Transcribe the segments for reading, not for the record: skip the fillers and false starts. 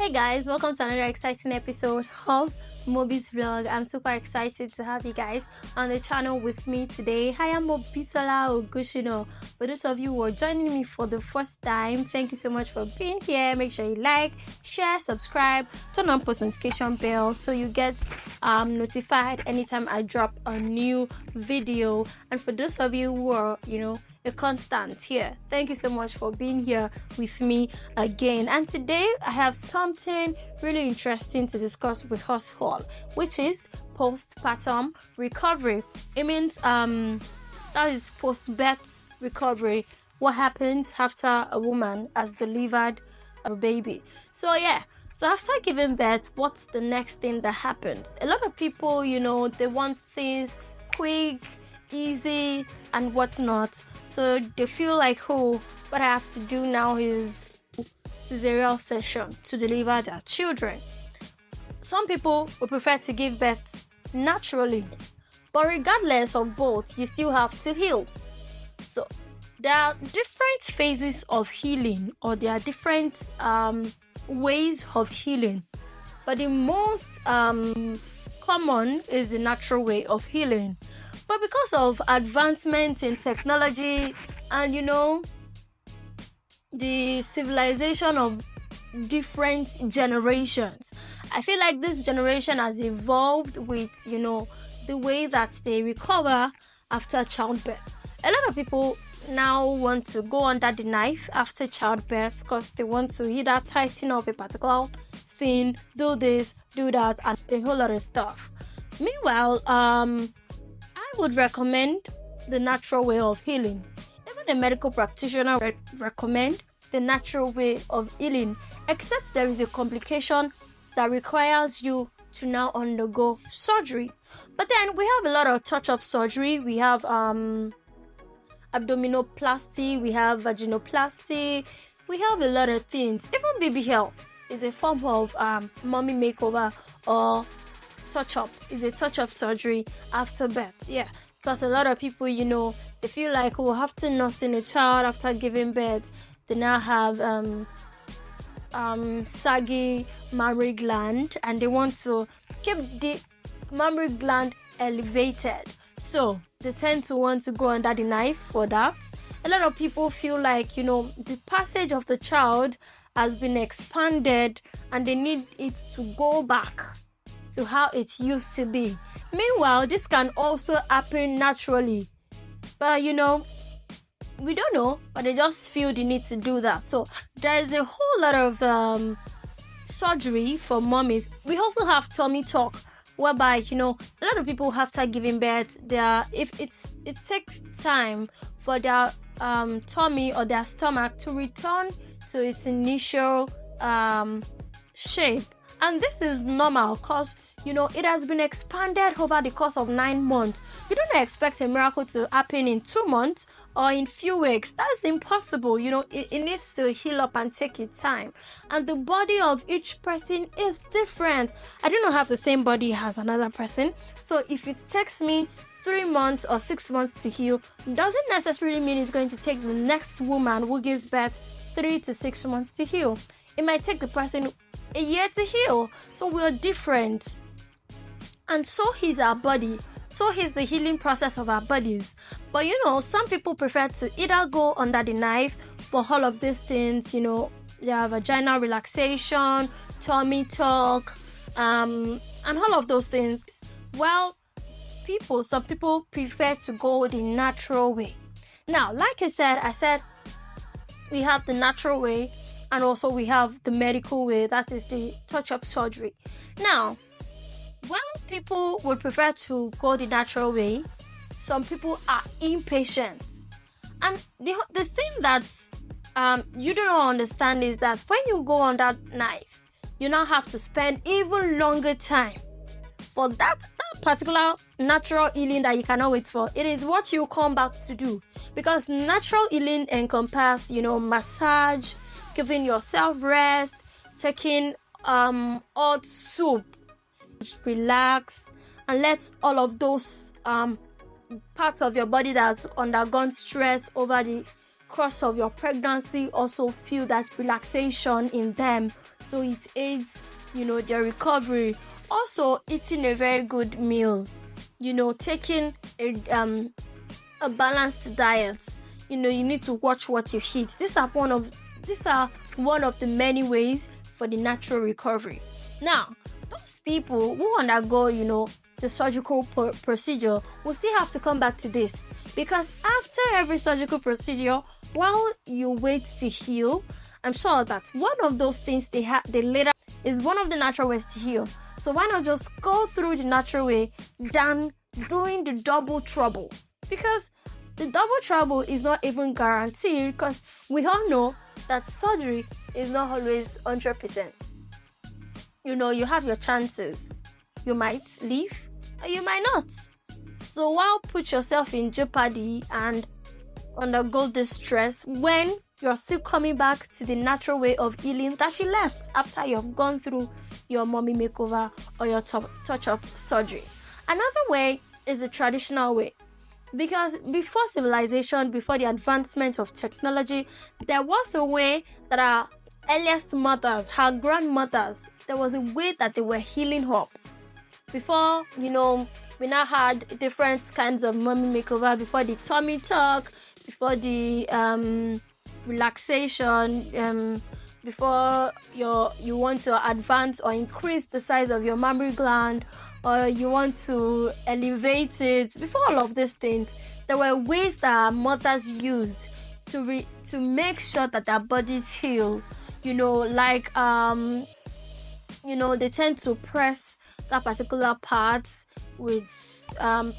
Hey guys, welcome to another exciting episode of Mobiz vlog. I'm super excited to have you guys on the channel with me today. Hi, I'm Mobisola Ogushino. For those of you who are joining me for the first time, thank you so much for being here. Make sure you like, share, subscribe, turn on post notification bell so you get notified anytime I drop a new video. And for those of you who are, a constant here, thank you so much for being here with me again. And today I have something really interesting to discuss with us all, which is postpartum recovery. It means that is post-birth recovery. What happens after a woman has delivered a baby? So after giving birth, what's the next thing that happens? A lot of people, they want things quick, easy, and whatnot. So they feel like, what I have to do now is cesarean section to deliver their children. Some people would prefer to give birth naturally, but regardless of both, you still have to heal. So there are different phases of healing, or there are different ways of healing, but the most common is the natural way of healing. But because of advancement in technology and the civilization of different generations, I feel like this generation has evolved with the way that they recover after childbirth. A lot of people now want to go under the knife after childbirth because they want to either tighten up a particular thing, do this, do that, and a whole lot of stuff. Meanwhile, I would recommend the natural way of healing. Even a medical practitioner would recommend the natural way of healing, except there is a complication that requires you to now undergo surgery. But then we have a lot of touch-up surgery. We have abdominoplasty, we have vaginoplasty, we have a lot of things. Even BBL is a form of mommy makeover, or touch-up is a touch-up surgery after birth. Because a lot of people, they feel like, after nursing a child after giving birth, they now have saggy mammary gland, and they want to keep the mammary gland elevated. So they tend to want to go under the knife for that. A lot of people feel like, the passage of the child has been expanded and they need it to go back to how it used to be. Meanwhile, this can also happen naturally, but we don't know, but they just feel the need to do that. So there is a whole lot of surgery for mommies. We also have tummy tuck, whereby a lot of people after giving birth, it takes time for their tummy or their stomach to return to its initial shape. And this is normal because, it has been expanded over the course of 9 months. You don't expect a miracle to happen in 2 months or in few weeks. That's impossible. It needs to heal up and take its time. And the body of each person is different. I do not have the same body as another person. So if it takes me 3 months or 6 months to heal, doesn't necessarily mean it's going to take the next woman who gives birth 3 to 6 months to heal. It might take the person a year to heal. So we're different. And so is our body. So is the healing process of our bodies. But some people prefer to either go under the knife for all of these things, their vaginal relaxation, tummy tuck, and all of those things. Well, some people prefer to go the natural way. Now, like I said we have the natural way, and also we have the medical way, that is the touch-up surgery. Now, while people would prefer to go the natural way, some people are impatient. And the thing that you do not understand is that when you go on that knife, you now have to spend even longer time for that particular natural healing that you cannot wait for. It is what you come back to do, because natural healing encompasses, massage, giving yourself rest, taking hot soup, relax, and let all of those parts of your body that's undergone stress over the course of your pregnancy also feel that relaxation in them, so it aids, their recovery. Also, eating a very good meal, taking a balanced diet. You need to watch what you eat. These are one of the many ways for the natural recovery. Now, those people who undergo, the surgical procedure will still have to come back to this, because after every surgical procedure, while you wait to heal, I'm sure that one of those things they later is one of the natural ways to heal. So why not just go through the natural way than doing the double trouble? Because the double trouble is not even guaranteed, because we all know that surgery is not always 100%. You have your chances. You might live or you might not. So why put yourself in jeopardy and undergo this stress when you're still coming back to the natural way of healing that you left after you've gone through your mommy makeover or your touch-up surgery? Another way is the traditional way. Because before civilization, before the advancement of technology, there was a way that our earliest mothers, our grandmothers, there was a way that they were healing up. Before, we now had different kinds of mommy makeover, before the tummy tuck, before the relaxation, before you want to advance or increase the size of your mammary gland, or you want to elevate it. Before all of these things, there were ways that our mothers used to make sure that their bodies heal. Like they tend to press that particular part with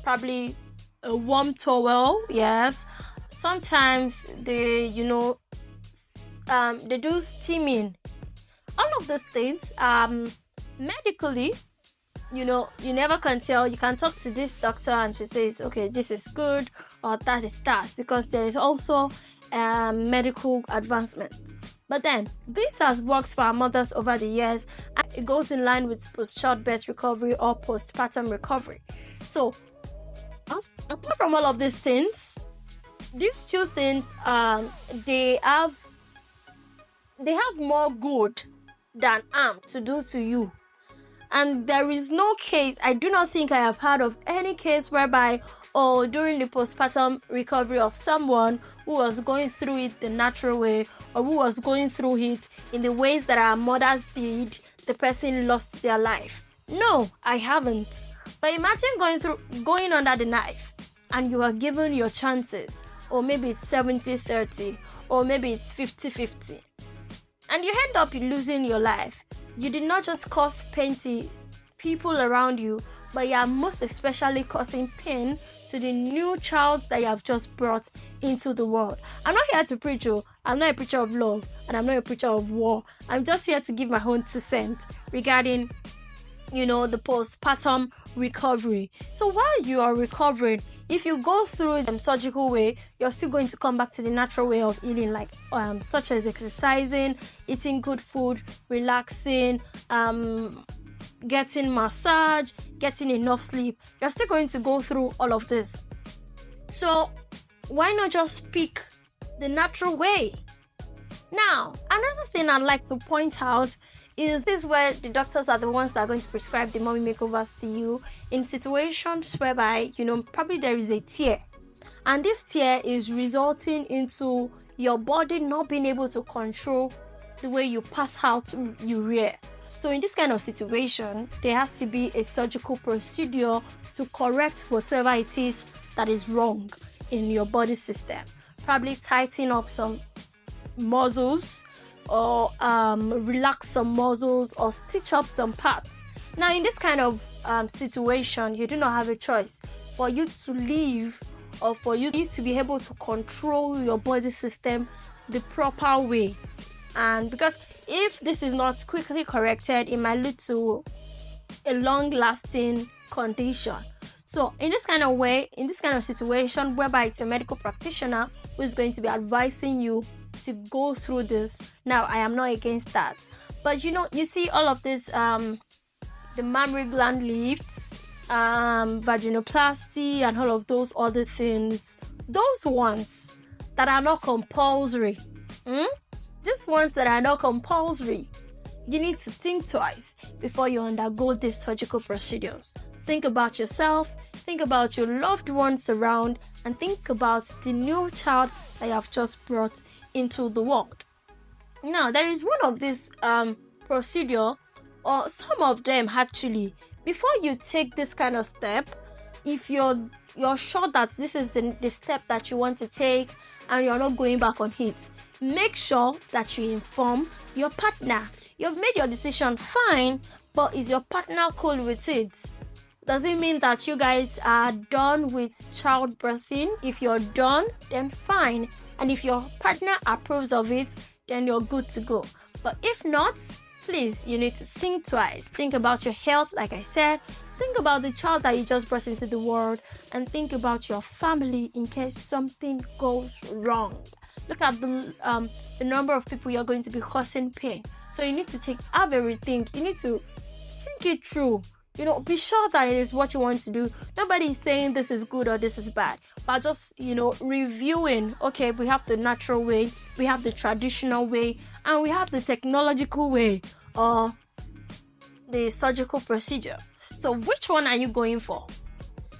probably a warm towel. Yes, sometimes they do steaming. All of these things medically, you never can tell. You can talk to this doctor and she says, okay, this is good or that is that, because there is also medical advancement. But then this has worked for our mothers over the years, and it goes in line with post-childbirth recovery or postpartum recovery. So apart from all of these things, these two things they have more good than harm to do to you. And there is no case, I do not think I have heard of any case whereby, during the postpartum recovery of someone who was going through it the natural way, or who was going through it in the ways that our mothers did, the person lost their life. No, I haven't. But imagine going under the knife and you are given your chances, or maybe it's 70-30, or maybe it's 50-50. And you end up losing your life. You did not just cause pain to people around you, but you are most especially causing pain to the new child that you have just brought into the world. I'm not here to preach. I'm not a preacher of love, and I'm not a preacher of war. I'm just here to give my own 2 cents regarding, the postpartum recovery. So while you are recovering, if you go through the surgical way, you're still going to come back to the natural way of healing, like such as exercising, eating good food, relaxing, getting massage, getting enough sleep. You're still going to go through all of this. So why not just pick the natural way? Now, another thing I'd like to point out is this, where the doctors are the ones that are going to prescribe the mommy makeovers to you in situations whereby, probably there is a tear. And this tear is resulting into your body not being able to control the way you pass out urea. So in this kind of situation, there has to be a surgical procedure to correct whatever it is that is wrong in your body system. Probably tighten up some muscles, or relax some muscles, or stitch up some parts. Now in this kind of situation, you do not have a choice. For you to live, or for you to be able to control your body system the proper way. And because if this is not quickly corrected, it might lead to a long-lasting condition. So in this kind of way, in this kind of situation whereby it's a medical practitioner who is going to be advising you to go through this. Now, I am not against that. But you see all of this, the mammary gland lifts, vaginoplasty, and all of those other things. Those ones, that are not compulsory. These ones that are not compulsory, you need to think twice before you undergo these surgical procedures. Think about yourself, think about your loved ones around, and think about the new child that you have just brought into the world. Now, there is one of these procedure, or some of them actually. Before you take this kind of step, if you're sure that this is the step that you want to take and you're not going back on it, make sure that you inform your partner. You've made your decision, fine, but is your partner cool with it? Does it mean that you guys are done with childbirthing? If you're done, then fine. And if your partner approves of it, then you're good to go. But if not, please, you need to think twice. Think about your health, like I said. Think about the child that you just brought into the world, and think about your family in case something goes wrong. Look at the number of people you're going to be causing pain. So you need to have a rethink. You need to think it through. Be sure that it is what you want to do. Nobody is saying this is good or this is bad, but just, reviewing. Okay, we have the natural way, we have the traditional way, and we have the technological way, or the surgical procedure. So which one are you going for?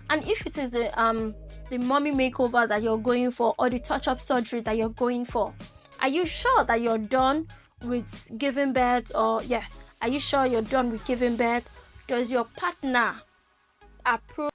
And if it is the mommy makeover that you're going for, or the touch-up surgery that you're going for, are you sure that you're done with giving birth? Are you sure you're done with giving birth? Does your partner approve